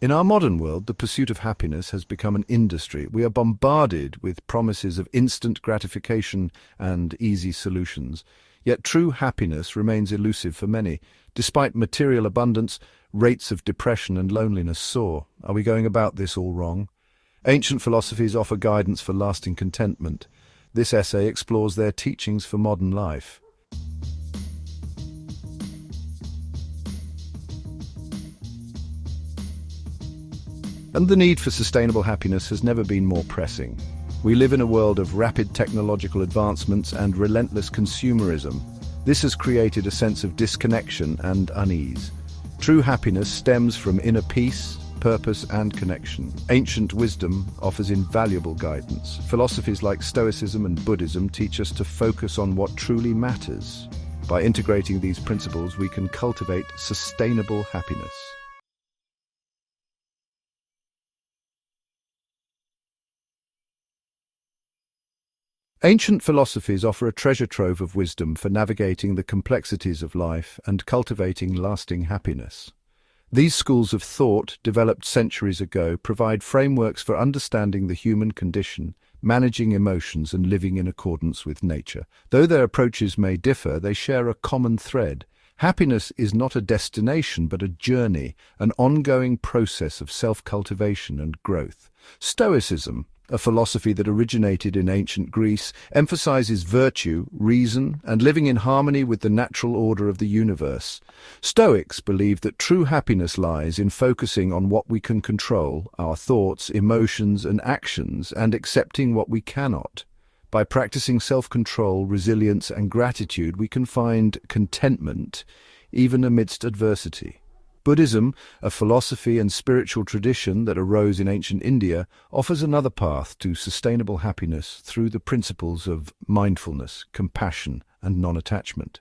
In our modern world, the pursuit of happiness has become an industry. We are bombarded with promises of instant gratification and easy solutions. Yet true happiness remains elusive for many. Despite material abundance, rates of depression and loneliness soar. Are we going about this all wrong? Ancient philosophies offer guidance for lasting contentment. This essay explores their teachings for modern life. And the need for sustainable happiness has never been more pressing. We live in a world of rapid technological advancements and relentless consumerism. This has created a sense of disconnection and unease. True happiness stems from inner peace, purpose, and connection. Ancient wisdom offers invaluable guidance. Philosophies like Stoicism and Buddhism teach us to focus on what truly matters. By integrating these principles, we can cultivate sustainable happiness. Ancient philosophies offer a treasure trove of wisdom for navigating the complexities of life and cultivating lasting happiness. These schools of thought, developed centuries ago, provide frameworks for understanding the human condition, managing emotions, and living in accordance with nature. Though their approaches may differ, they share a common thread. Happiness is not a destination, but a journey, an ongoing process of self-cultivation and growth. Stoicism, a philosophy that originated in ancient Greece, emphasizes virtue, reason, and living in harmony with the natural order of the universe. Stoics believe that true happiness lies in focusing on what we can control, our thoughts, emotions, and actions, and accepting what we cannot. By practicing self-control, resilience, and gratitude, we can find contentment, even amidst adversity. Buddhism, a philosophy and spiritual tradition that arose in ancient India, offers another path to sustainable happiness through the principles of mindfulness, compassion, and non-attachment.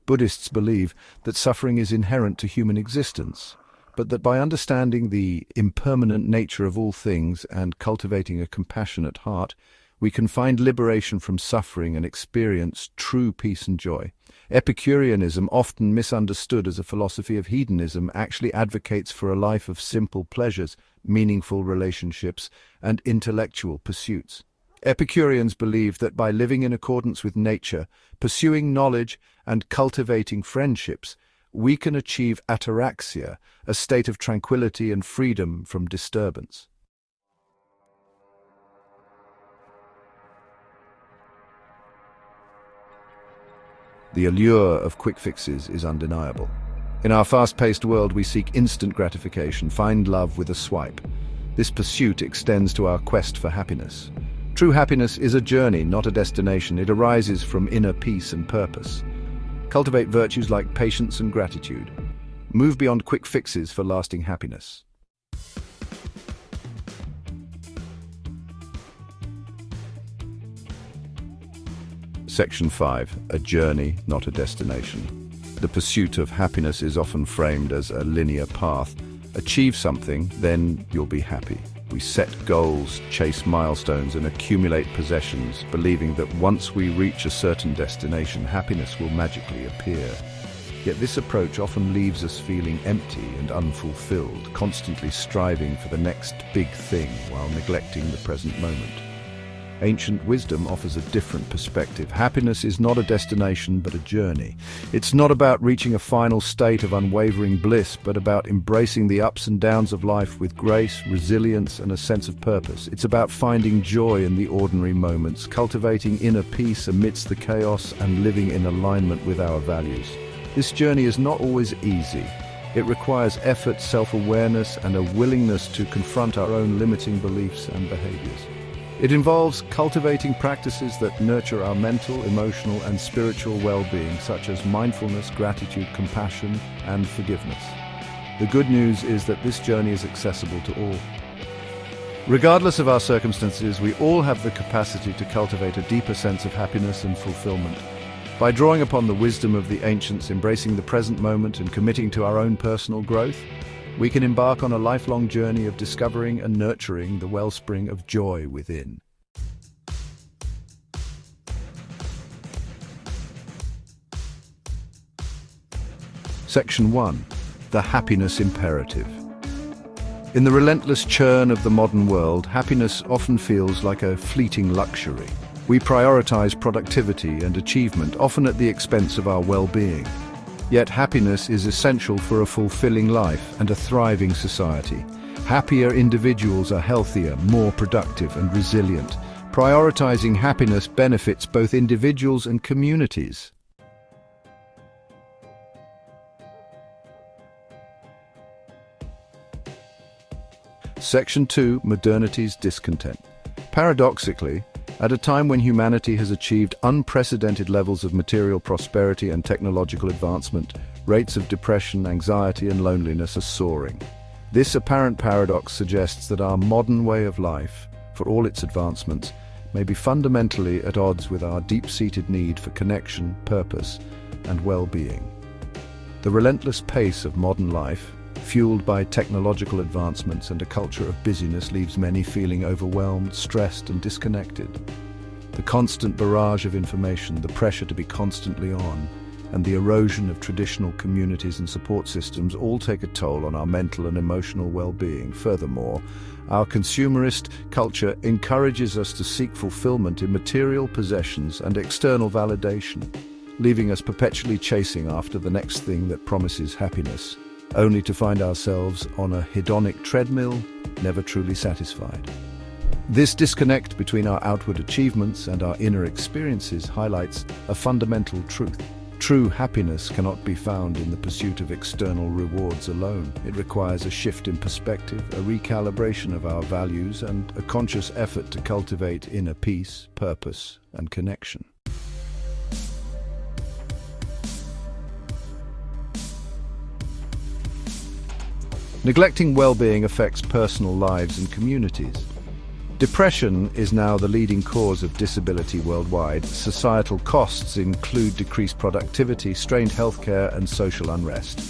Buddhists believe that suffering is inherent to human existence, but that by understanding the impermanent nature of all things and cultivating a compassionate heart, we can find liberation from suffering and experience true peace and joy. Epicureanism, often misunderstood as a philosophy of hedonism, actually advocates for a life of simple pleasures, meaningful relationships, and intellectual pursuits. Epicureans believe that by living in accordance with nature, pursuing knowledge, and cultivating friendships, we can achieve ataraxia, a state of tranquility and freedom from disturbance. The allure of quick fixes is undeniable. In our fast-paced world, we seek instant gratification, find love with a swipe. This pursuit extends to our quest for happiness. True happiness is a journey, not a destination. It arises from inner peace and purpose. Cultivate virtues like patience and gratitude. Move beyond quick fixes for lasting happiness. Section 5. A journey, not a destination. The pursuit of happiness is often framed as a linear path. Achieve something, then you'll be happy. We set goals, chase milestones, and accumulate possessions, believing that once we reach a certain destination, happiness will magically appear. Yet this approach often leaves us feeling empty and unfulfilled, constantly striving for the next big thing while neglecting the present moment. Ancient wisdom offers a different perspective. Happiness is not a destination, but a journey. It's not about reaching a final state of unwavering bliss, but about embracing the ups and downs of life with grace, resilience, and a sense of purpose. It's about finding joy in the ordinary moments, cultivating inner peace amidst the chaos, and living in alignment with our values. This journey is not always easy. It requires effort, self-awareness, and a willingness to confront our own limiting beliefs and behaviors. It involves cultivating practices that nurture our mental, emotional, and spiritual well-being, such as mindfulness, gratitude, compassion, and forgiveness. The good news is that this journey is accessible to all. Regardless of our circumstances, we all have the capacity to cultivate a deeper sense of happiness and fulfillment. By drawing upon the wisdom of the ancients, embracing the present moment, and committing to our own personal growth, we can embark on a lifelong journey of discovering and nurturing the wellspring of joy within. Section 1. The Happiness Imperative. In the relentless churn of the modern world, happiness often feels like a fleeting luxury. We prioritize productivity and achievement, often at the expense of our well-being. Yet happiness is essential for a fulfilling life and a thriving society. Happier individuals are healthier, more productive and resilient. Prioritizing happiness benefits both individuals and communities. Section 2. Modernity's Discontent. Paradoxically, at a time when humanity has achieved unprecedented levels of material prosperity and technological advancement, rates of depression, anxiety and loneliness are soaring. This apparent paradox suggests that our modern way of life, for all its advancements, may be fundamentally at odds with our deep-seated need for connection, purpose, and well-being. The relentless pace of modern life, fueled by technological advancements and a culture of busyness, leaves many feeling overwhelmed, stressed, and disconnected. The constant barrage of information, the pressure to be constantly on, and the erosion of traditional communities and support systems all take a toll on our mental and emotional well-being. Furthermore, our consumerist culture encourages us to seek fulfillment in material possessions and external validation, leaving us perpetually chasing after the next thing that promises happiness, only to find ourselves on a hedonic treadmill, never truly satisfied. This disconnect between our outward achievements and our inner experiences highlights a fundamental truth. True happiness cannot be found in the pursuit of external rewards alone. It requires a shift in perspective, a recalibration of our values, and a conscious effort to cultivate inner peace, purpose, and connection. Neglecting well-being affects personal lives and communities. Depression is now the leading cause of disability worldwide. Societal costs include decreased productivity, strained healthcare, and social unrest.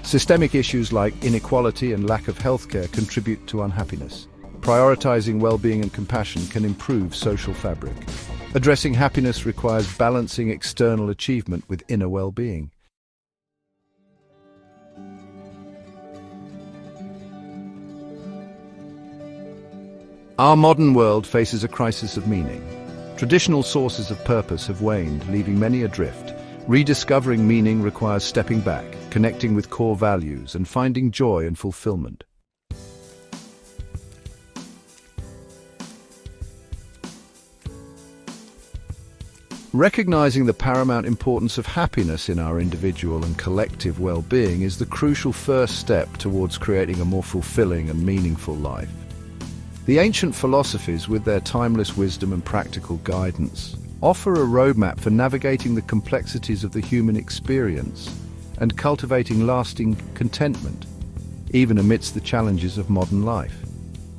Systemic issues like inequality and lack of healthcare contribute to unhappiness. Prioritizing well-being and compassion can improve social fabric. Addressing happiness requires balancing external achievement with inner well-being. Our modern world faces a crisis of meaning. Traditional sources of purpose have waned, leaving many adrift. Rediscovering meaning requires stepping back, connecting with core values, and finding joy and fulfillment. Recognizing the paramount importance of happiness in our individual and collective well-being is the crucial first step towards creating a more fulfilling and meaningful life. The ancient philosophies, with their timeless wisdom and practical guidance, offer a roadmap for navigating the complexities of the human experience and cultivating lasting contentment, even amidst the challenges of modern life.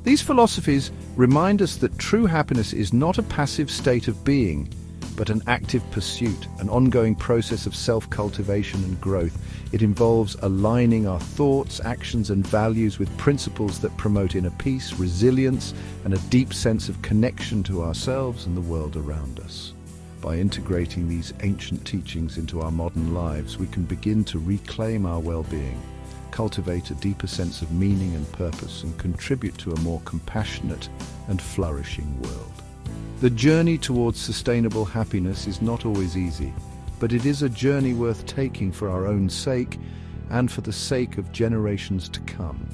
These philosophies remind us that true happiness is not a passive state of being, but an active pursuit, an ongoing process of self-cultivation and growth. It involves aligning our thoughts, actions, and values with principles that promote inner peace, resilience, and a deep sense of connection to ourselves and the world around us. By integrating these ancient teachings into our modern lives, we can begin to reclaim our well-being, cultivate a deeper sense of meaning and purpose, and contribute to a more compassionate and flourishing world. The journey towards sustainable happiness is not always easy, but it is a journey worth taking for our own sake and for the sake of generations to come.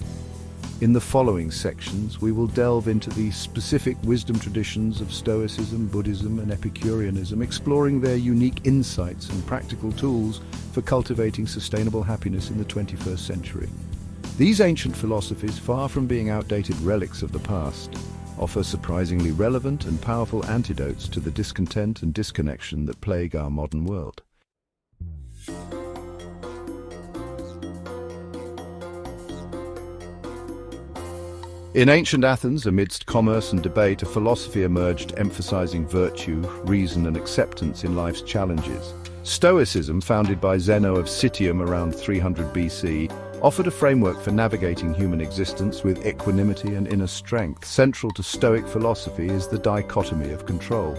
In the following sections, we will delve into the specific wisdom traditions of Stoicism, Buddhism, and Epicureanism, exploring their unique insights and practical tools for cultivating sustainable happiness in the 21st century. These ancient philosophies, far from being outdated relics of the past, offer surprisingly relevant and powerful antidotes to the discontent and disconnection that plague our modern world. In ancient Athens, amidst commerce and debate, a philosophy emerged emphasizing virtue, reason, and acceptance in life's challenges. Stoicism, founded by Zeno of Citium around 300 BC, offered a framework for navigating human existence with equanimity and inner strength. Central to Stoic philosophy is the dichotomy of control.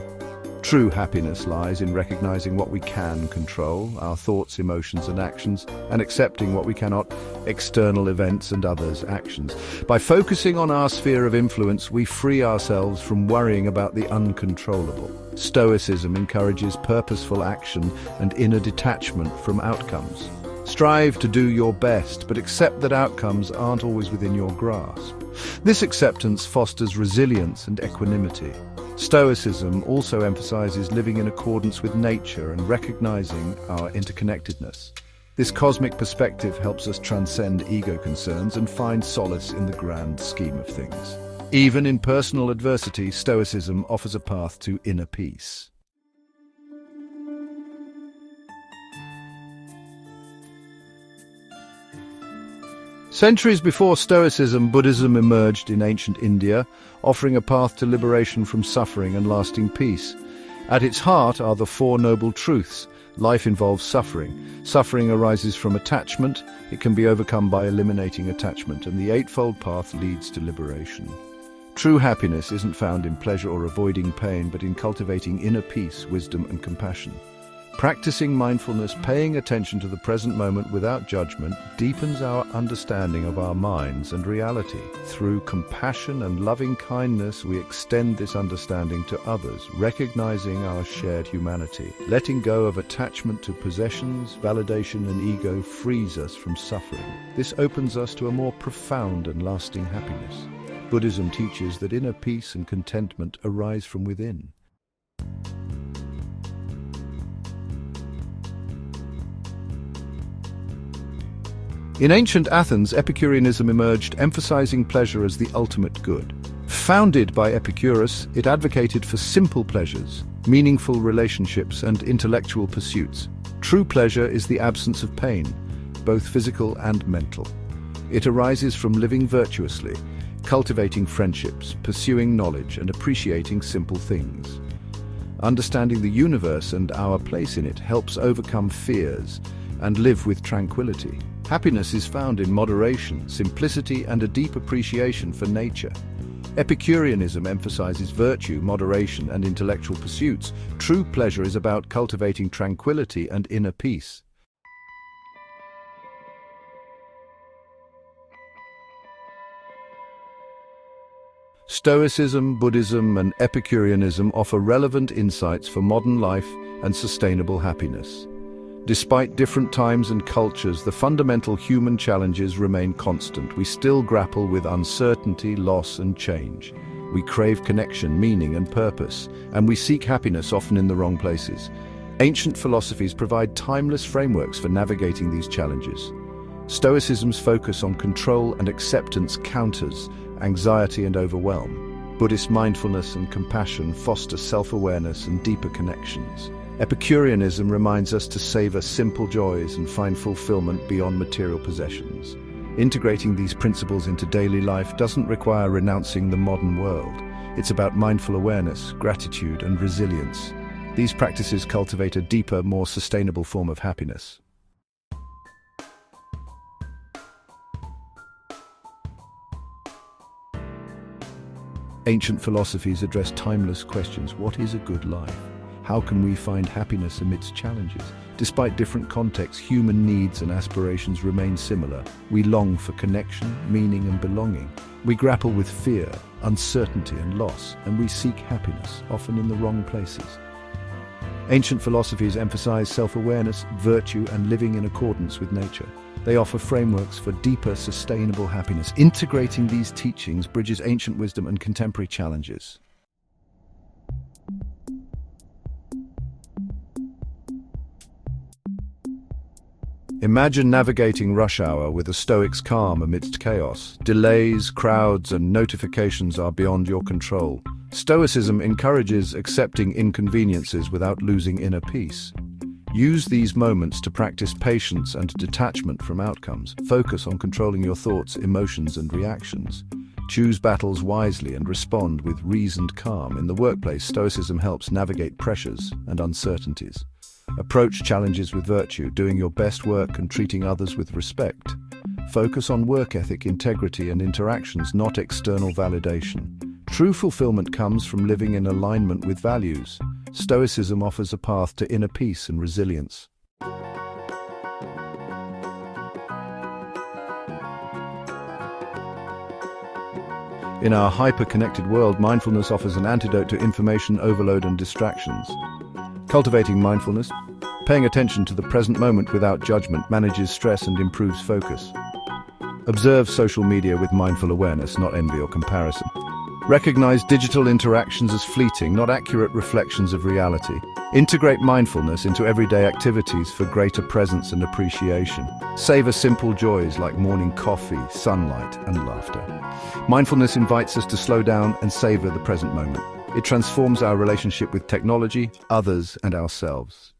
True happiness lies in recognizing what we can control, our thoughts, emotions, and actions, and accepting what we cannot, external events and others' actions. By focusing on our sphere of influence, we free ourselves from worrying about the uncontrollable. Stoicism encourages purposeful action and inner detachment from outcomes. Strive to do your best, but accept that outcomes aren't always within your grasp. This acceptance fosters resilience and equanimity. Stoicism also emphasizes living in accordance with nature and recognizing our interconnectedness. This cosmic perspective helps us transcend ego concerns and find solace in the grand scheme of things. Even in personal adversity, Stoicism offers a path to inner peace. Centuries before Stoicism, Buddhism emerged in ancient India, offering a path to liberation from suffering and lasting peace. At its heart are the Four Noble Truths. Life involves suffering. Suffering arises from attachment. It can be overcome by eliminating attachment, and the Eightfold Path leads to liberation. True happiness isn't found in pleasure or avoiding pain, but in cultivating inner peace, wisdom, and compassion. Practicing mindfulness, paying attention to the present moment without judgment, deepens our understanding of our minds and reality. Through compassion and loving kindness, we extend this understanding to others, recognizing our shared humanity. Letting go of attachment to possessions, validation, and ego frees us from suffering. This opens us to a more profound and lasting happiness. Buddhism teaches that inner peace and contentment arise from within. In ancient Athens, Epicureanism emerged, emphasizing pleasure as the ultimate good. Founded by Epicurus, it advocated for simple pleasures, meaningful relationships, and intellectual pursuits. True pleasure is the absence of pain, both physical and mental. It arises from living virtuously, cultivating friendships, pursuing knowledge, and appreciating simple things. Understanding the universe and our place in it helps overcome fears and live with tranquility. Happiness is found in moderation, simplicity, and a deep appreciation for nature. Epicureanism emphasizes virtue, moderation, and intellectual pursuits. True pleasure is about cultivating tranquility and inner peace. Stoicism, Buddhism, and Epicureanism offer relevant insights for modern life and sustainable happiness. Despite different times and cultures, the fundamental human challenges remain constant. We still grapple with uncertainty, loss, and change. We crave connection, meaning, and purpose, and we seek happiness often in the wrong places. Ancient philosophies provide timeless frameworks for navigating these challenges. Stoicism's focus on control and acceptance counters anxiety and overwhelm. Buddhist mindfulness and compassion foster self-awareness and deeper connections. Epicureanism reminds us to savor simple joys and find fulfillment beyond material possessions. Integrating these principles into daily life doesn't require renouncing the modern world. It's about mindful awareness, gratitude, and resilience. These practices cultivate a deeper, more sustainable form of happiness. Ancient philosophies address timeless questions. What is a good life? How can we find happiness amidst challenges? Despite different contexts, human needs and aspirations remain similar. We long for connection, meaning, and belonging. We grapple with fear, uncertainty, and loss, and we seek happiness, often in the wrong places. Ancient philosophies emphasize self-awareness, virtue, and living in accordance with nature. They offer frameworks for deeper, sustainable happiness. Integrating these teachings bridges ancient wisdom and contemporary challenges. Imagine navigating rush hour with a Stoic's calm amidst chaos. Delays, crowds, and notifications are beyond your control. Stoicism encourages accepting inconveniences without losing inner peace. Use these moments to practice patience and detachment from outcomes. Focus on controlling your thoughts, emotions, and reactions. Choose battles wisely and respond with reasoned calm. In the workplace, Stoicism helps navigate pressures and uncertainties. Approach challenges with virtue, doing your best work and treating others with respect. Focus on work ethic, integrity, and interactions, not external validation. True fulfillment comes from living in alignment with values. Stoicism offers a path to inner peace and resilience. In our hyper-connected world, mindfulness offers an antidote to information overload and distractions. Cultivating mindfulness, paying attention to the present moment without judgment, manages stress and improves focus. Observe social media with mindful awareness, not envy or comparison. Recognize digital interactions as fleeting, not accurate reflections of reality. Integrate mindfulness into everyday activities for greater presence and appreciation. Savor simple joys like morning coffee, sunlight, and laughter. Mindfulness invites us to slow down and savor the present moment. It transforms our relationship with technology, others, and ourselves.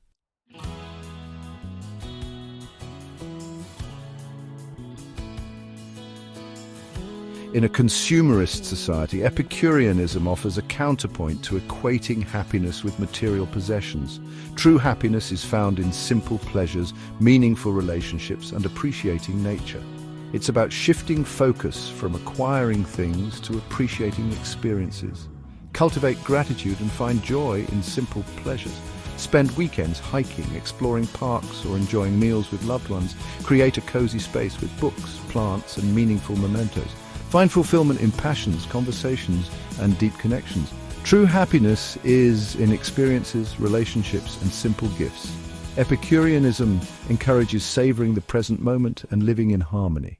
In a consumerist society, Epicureanism offers a counterpoint to equating happiness with material possessions. True happiness is found in simple pleasures, meaningful relationships, and appreciating nature. It's about shifting focus from acquiring things to appreciating experiences. Cultivate gratitude and find joy in simple pleasures. Spend weekends hiking, exploring parks, or enjoying meals with loved ones. Create a cozy space with books, plants, and meaningful mementos. Find fulfillment in passions, conversations, and deep connections. True happiness is in experiences, relationships, and simple gifts. Epicureanism encourages savoring the present moment and living in harmony.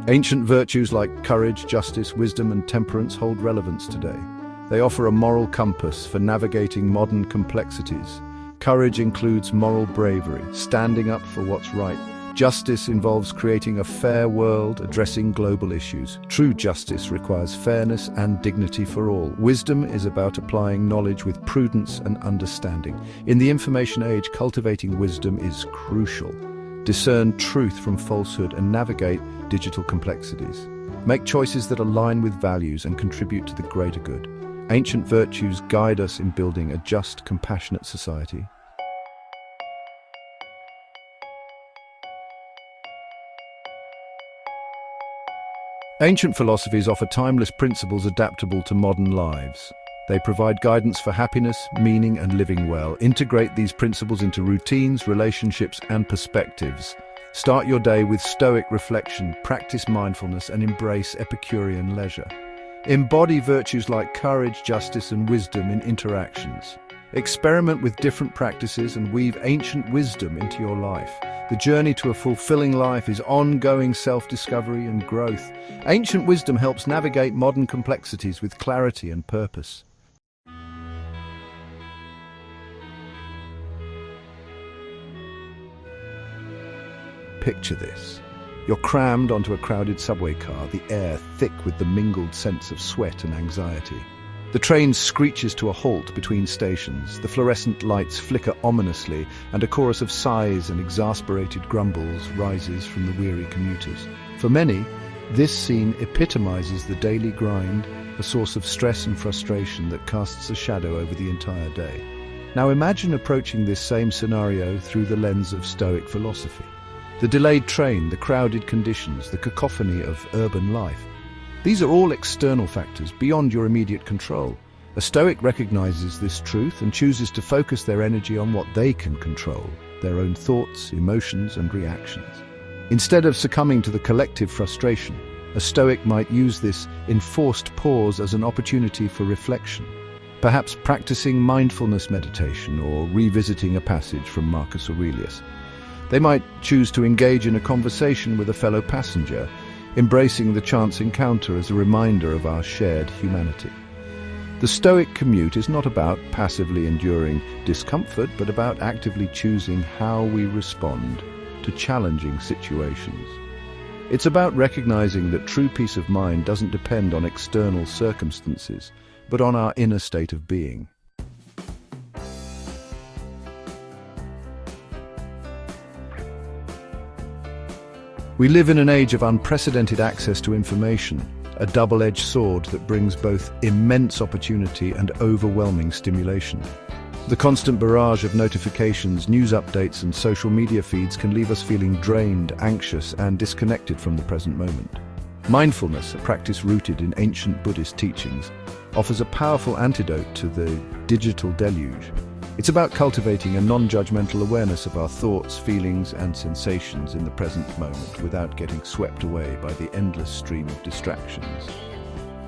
Ancient virtues like courage, justice, wisdom, and temperance hold relevance today. They offer a moral compass for navigating modern complexities. Courage includes moral bravery, standing up for what's right. Justice involves creating a fair world, addressing global issues. True justice requires fairness and dignity for all. Wisdom is about applying knowledge with prudence and understanding. In the information age, cultivating wisdom is crucial. Discern truth from falsehood and navigate digital complexities. Make choices that align with values and contribute to the greater good. Ancient virtues guide us in building a just, compassionate society. Ancient philosophies offer timeless principles adaptable to modern lives. They provide guidance for happiness, meaning, and living well. Integrate these principles into routines, relationships, and perspectives. Start your day with Stoic reflection, practice mindfulness, and embrace Epicurean leisure. Embody virtues like courage, justice, and wisdom in interactions. Experiment with different practices and weave ancient wisdom into your life. The journey to a fulfilling life is ongoing self-discovery and growth. Ancient wisdom helps navigate modern complexities with clarity and purpose. Picture this. You're crammed onto a crowded subway car, the air thick with the mingled sense of sweat and anxiety. The train screeches to a halt between stations, the fluorescent lights flicker ominously, and a chorus of sighs and exasperated grumbles rises from the weary commuters. For many, this scene epitomizes the daily grind, a source of stress and frustration that casts a shadow over the entire day. Now imagine approaching this same scenario through the lens of Stoic philosophy. The delayed train, the crowded conditions, the cacophony of urban life. These are all external factors beyond your immediate control. A Stoic recognizes this truth and chooses to focus their energy on what they can control, their own thoughts, emotions, and reactions. Instead of succumbing to the collective frustration, a Stoic might use this enforced pause as an opportunity for reflection, perhaps practicing mindfulness meditation or revisiting a passage from Marcus Aurelius. They might choose to engage in a conversation with a fellow passenger, embracing the chance encounter as a reminder of our shared humanity. The Stoic commute is not about passively enduring discomfort, but about actively choosing how we respond to challenging situations. It's about recognizing that true peace of mind doesn't depend on external circumstances, but on our inner state of being. We live in an age of unprecedented access to information, a double-edged sword that brings both immense opportunity and overwhelming stimulation. The constant barrage of notifications, news updates, and social media feeds can leave us feeling drained, anxious, and disconnected from the present moment. Mindfulness, a practice rooted in ancient Buddhist teachings, offers a powerful antidote to the digital deluge. It's about cultivating a non-judgmental awareness of our thoughts, feelings, and sensations in the present moment without getting swept away by the endless stream of distractions.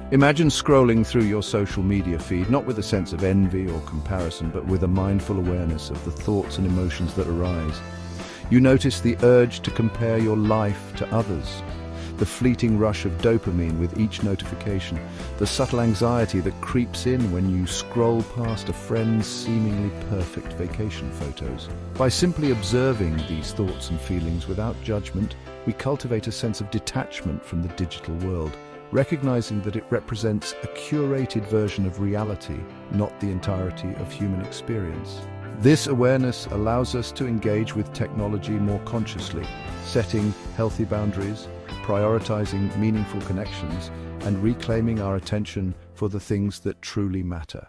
Imagine scrolling through your social media feed, not with a sense of envy or comparison, but with a mindful awareness of the thoughts and emotions that arise. You notice the urge to compare your life to others, the fleeting rush of dopamine with each notification, the subtle anxiety that creeps in when you scroll past a friend's seemingly perfect vacation photos. By simply observing these thoughts and feelings without judgment, we cultivate a sense of detachment from the digital world, recognizing that it represents a curated version of reality, not the entirety of human experience. This awareness allows us to engage with technology more consciously, setting healthy boundaries, prioritizing meaningful connections, and reclaiming our attention for the things that truly matter.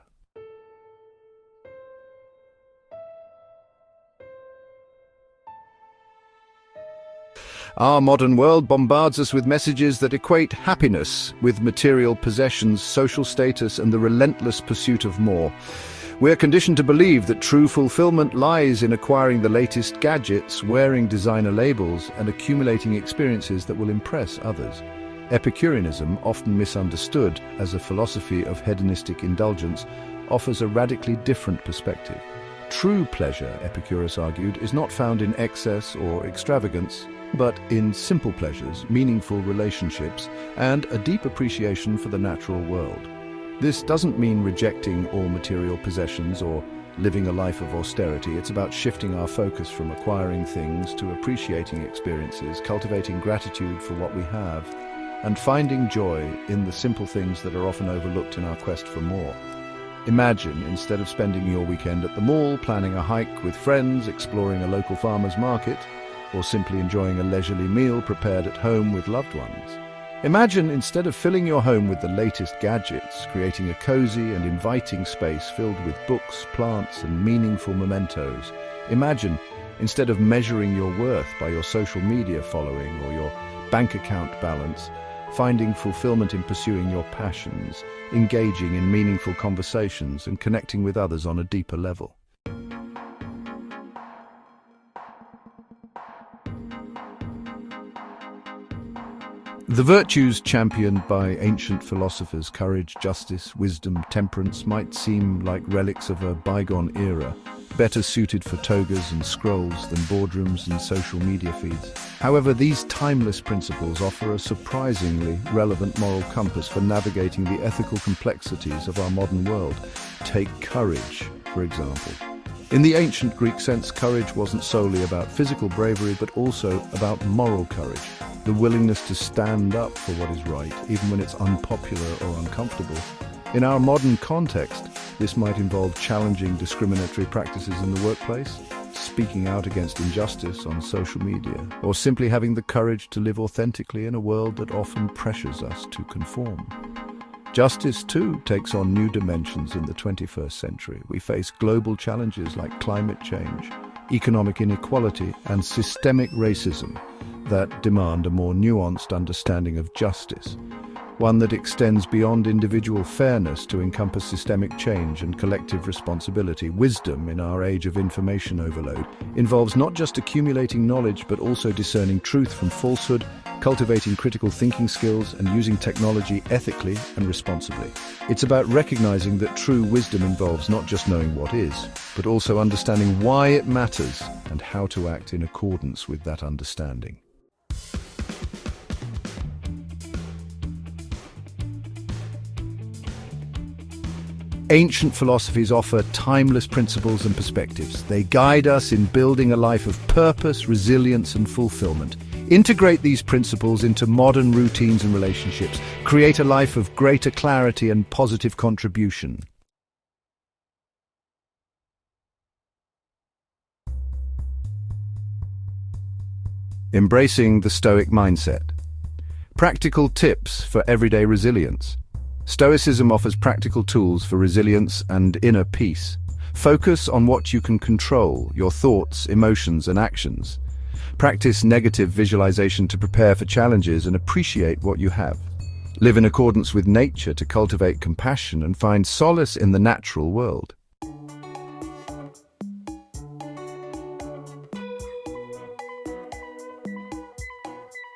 Our modern world bombards us with messages that equate happiness with material possessions, social status, and the relentless pursuit of more. We're conditioned to believe that true fulfillment lies in acquiring the latest gadgets, wearing designer labels, and accumulating experiences that will impress others. Epicureanism, often misunderstood as a philosophy of hedonistic indulgence, offers a radically different perspective. True pleasure, Epicurus argued, is not found in excess or extravagance, but in simple pleasures, meaningful relationships, and a deep appreciation for the natural world. This doesn't mean rejecting all material possessions or living a life of austerity. It's about shifting our focus from acquiring things to appreciating experiences, cultivating gratitude for what we have, and finding joy in the simple things that are often overlooked in our quest for more. Imagine, instead of spending your weekend at the mall, planning a hike with friends, exploring a local farmer's market, or simply enjoying a leisurely meal prepared at home with loved ones. Imagine, instead of filling your home with the latest gadgets, creating a cozy and inviting space filled with books, plants, and meaningful mementos. Imagine, instead of measuring your worth by your social media following or your bank account balance, finding fulfillment in pursuing your passions, engaging in meaningful conversations, and connecting with others on a deeper level. The virtues championed by ancient philosophers, courage, justice, wisdom, temperance, might seem like relics of a bygone era, better suited for togas and scrolls than boardrooms and social media feeds. However, these timeless principles offer a surprisingly relevant moral compass for navigating the ethical complexities of our modern world. Take courage, for example. In the ancient Greek sense, courage wasn't solely about physical bravery, but also about moral courage, the willingness to stand up for what is right, even when it's unpopular or uncomfortable. In our modern context, this might involve challenging discriminatory practices in the workplace, speaking out against injustice on social media, or simply having the courage to live authentically in a world that often pressures us to conform. Justice, too, takes on new dimensions in the 21st century. We face global challenges like climate change, economic inequality, and systemic racism that demand a more nuanced understanding of justice, one that extends beyond individual fairness to encompass systemic change and collective responsibility. Wisdom, in our age of information overload, involves not just accumulating knowledge but also discerning truth from falsehood, cultivating critical thinking skills, and using technology ethically and responsibly. It's about recognizing that true wisdom involves not just knowing what is, but also understanding why it matters and how to act in accordance with that understanding. Ancient philosophies offer timeless principles and perspectives. They guide us in building a life of purpose, resilience, and fulfillment. Integrate these principles into modern routines and relationships. Create a life of greater clarity and positive contribution. Embracing the Stoic mindset. Practical tips for everyday resilience. Stoicism offers practical tools for resilience and inner peace. Focus on what you can control, your thoughts, emotions, and actions. Practice negative visualization to prepare for challenges and appreciate what you have. Live in accordance with nature to cultivate compassion and find solace in the natural world.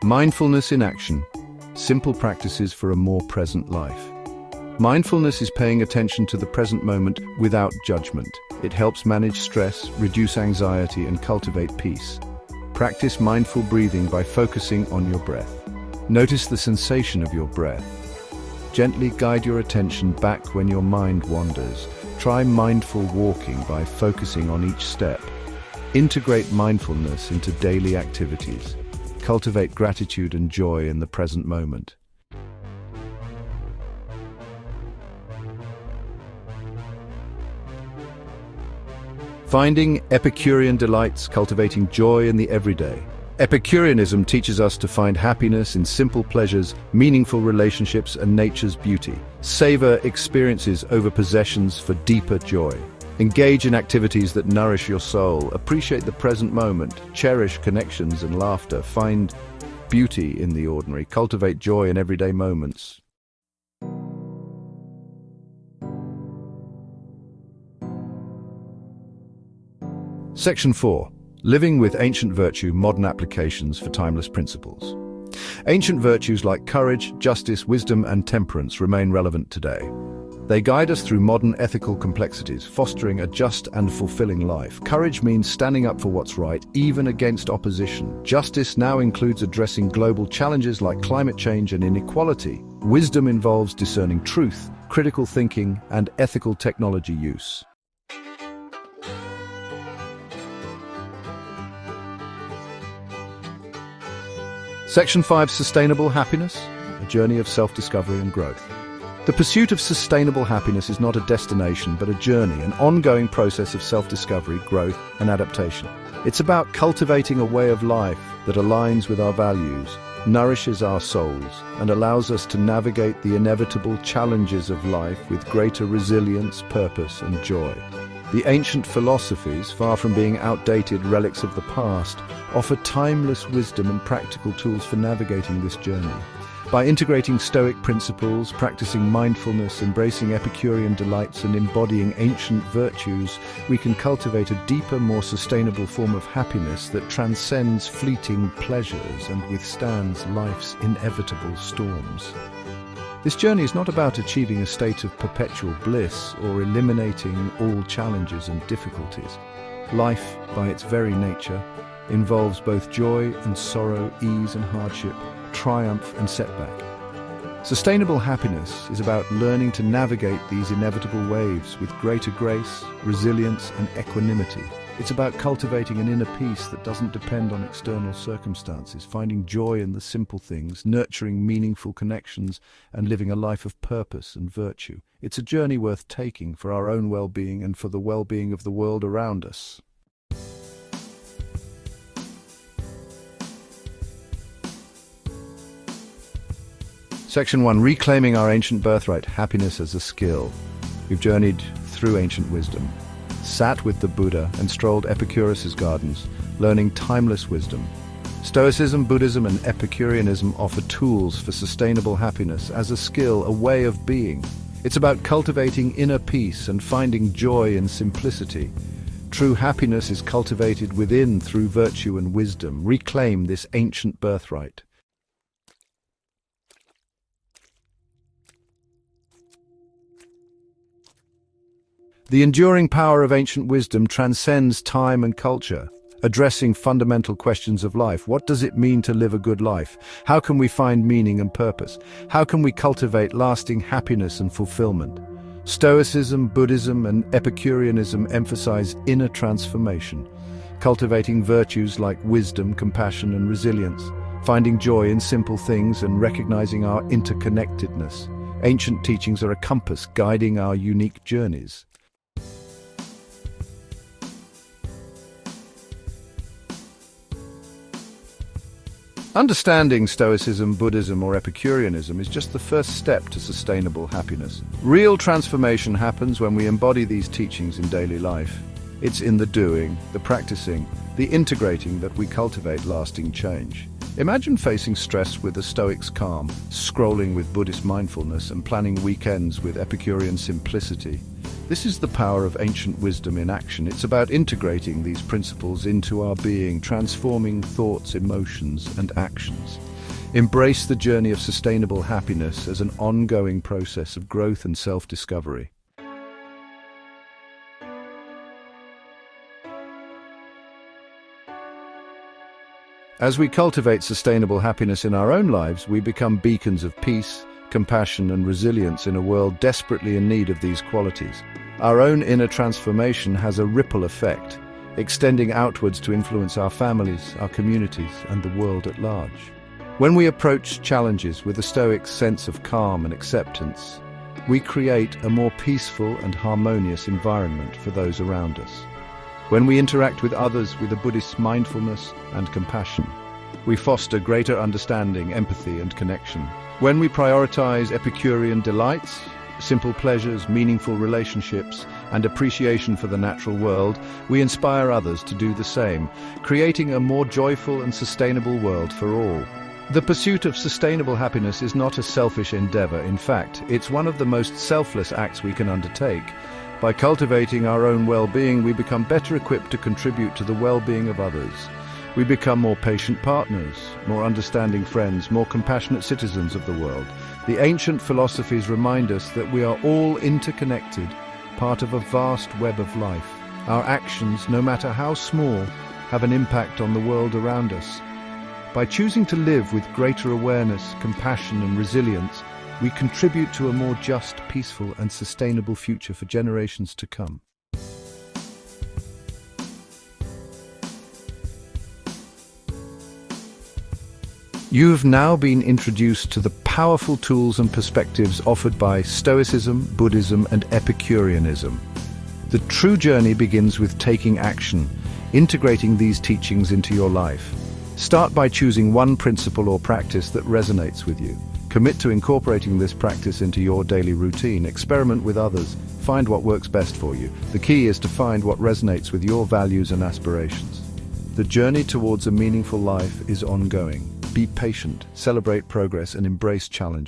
Mindfulness in action. Simple practices for a more present life. Mindfulness is paying attention to the present moment without judgment. It helps manage stress, reduce anxiety, and cultivate peace. Practice mindful breathing by focusing on your breath. Notice the sensation of your breath. Gently guide your attention back when your mind wanders. Try mindful walking by focusing on each step. Integrate mindfulness into daily activities. Cultivate gratitude and joy in the present moment. Finding Epicurean delights, cultivating joy in the everyday. Epicureanism teaches us to find happiness in simple pleasures, meaningful relationships, and nature's beauty. Savor experiences over possessions for deeper joy. Engage in activities that nourish your soul. Appreciate the present moment. Cherish connections and laughter. Find beauty in the ordinary. Cultivate joy in everyday moments. Section 4. Living with ancient virtue, modern applications for timeless principles. Ancient virtues like courage, justice, wisdom, and temperance remain relevant today. They guide us through modern ethical complexities, fostering a just and fulfilling life. Courage means standing up for what's right, even against opposition. Justice now includes addressing global challenges like climate change and inequality. Wisdom involves discerning truth, critical thinking, and ethical technology use. Section 5. Sustainable happiness, a journey of self-discovery and growth. The pursuit of sustainable happiness is not a destination, but a journey, an ongoing process of self-discovery, growth, and adaptation. It's about cultivating a way of life that aligns with our values, nourishes our souls, and allows us to navigate the inevitable challenges of life with greater resilience, purpose, and joy. The ancient philosophies, far from being outdated relics of the past, offer timeless wisdom and practical tools for navigating this journey. By integrating Stoic principles, practicing mindfulness, embracing Epicurean delights, and embodying ancient virtues, we can cultivate a deeper, more sustainable form of happiness that transcends fleeting pleasures and withstands life's inevitable storms. This journey is not about achieving a state of perpetual bliss or eliminating all challenges and difficulties. Life, by its very nature, involves both joy and sorrow, ease and hardship, triumph and setback. Sustainable happiness is about learning to navigate these inevitable waves with greater grace, resilience, and equanimity. It's about cultivating an inner peace that doesn't depend on external circumstances, finding joy in the simple things, nurturing meaningful connections, and living a life of purpose and virtue. It's a journey worth taking for our own well-being and for the well-being of the world around us. Section 1. Reclaiming our ancient birthright, happiness as a skill. We've journeyed through ancient wisdom, sat with the Buddha and strolled Epicurus's gardens, learning timeless wisdom. Stoicism, Buddhism, and Epicureanism offer tools for sustainable happiness as a skill, a way of being. It's about cultivating inner peace and finding joy in simplicity. True happiness is cultivated within through virtue and wisdom. Reclaim this ancient birthright. The enduring power of ancient wisdom transcends time and culture, addressing fundamental questions of life. What does it mean to live a good life? How can we find meaning and purpose? How can we cultivate lasting happiness and fulfillment? Stoicism, Buddhism, and Epicureanism emphasize inner transformation, cultivating virtues like wisdom, compassion, and resilience, finding joy in simple things and recognizing our interconnectedness. Ancient teachings are a compass guiding our unique journeys. Understanding Stoicism, Buddhism, or Epicureanism is just the first step to sustainable happiness. Real transformation happens when we embody these teachings in daily life. It's in the doing, the practicing, the integrating that we cultivate lasting change. Imagine facing stress with a Stoic's calm, scrolling with Buddhist mindfulness, and planning weekends with Epicurean simplicity. This is the power of ancient wisdom in action. It's about integrating these principles into our being, transforming thoughts, emotions, and actions. Embrace the journey of sustainable happiness as an ongoing process of growth and self-discovery. As we cultivate sustainable happiness in our own lives, we become beacons of peace, compassion, and resilience in a world desperately in need of these qualities. Our own inner transformation has a ripple effect, extending outwards to influence our families, our communities, and the world at large. When we approach challenges with a Stoic sense of calm and acceptance, we create a more peaceful and harmonious environment for those around us. When we interact with others with a Buddhist mindfulness and compassion, we foster greater understanding, empathy, and connection. When we prioritize Epicurean delights, simple pleasures, meaningful relationships, and appreciation for the natural world, we inspire others to do the same, creating a more joyful and sustainable world for all. The pursuit of sustainable happiness is not a selfish endeavor. In fact, it's one of the most selfless acts we can undertake. By cultivating our own well-being, we become better equipped to contribute to the well-being of others. We become more patient partners, more understanding friends, more compassionate citizens of the world. The ancient philosophies remind us that we are all interconnected, part of a vast web of life. Our actions, no matter how small, have an impact on the world around us. By choosing to live with greater awareness, compassion, and resilience, we contribute to a more just, peaceful, and sustainable future for generations to come. You have now been introduced to the powerful tools and perspectives offered by Stoicism, Buddhism, and Epicureanism. The true journey begins with taking action, integrating these teachings into your life. Start by choosing one principle or practice that resonates with you. Commit to incorporating this practice into your daily routine. Experiment with others. Find what works best for you. The key is to find what resonates with your values and aspirations. The journey towards a meaningful life is ongoing. Be patient, celebrate progress, and embrace challenges.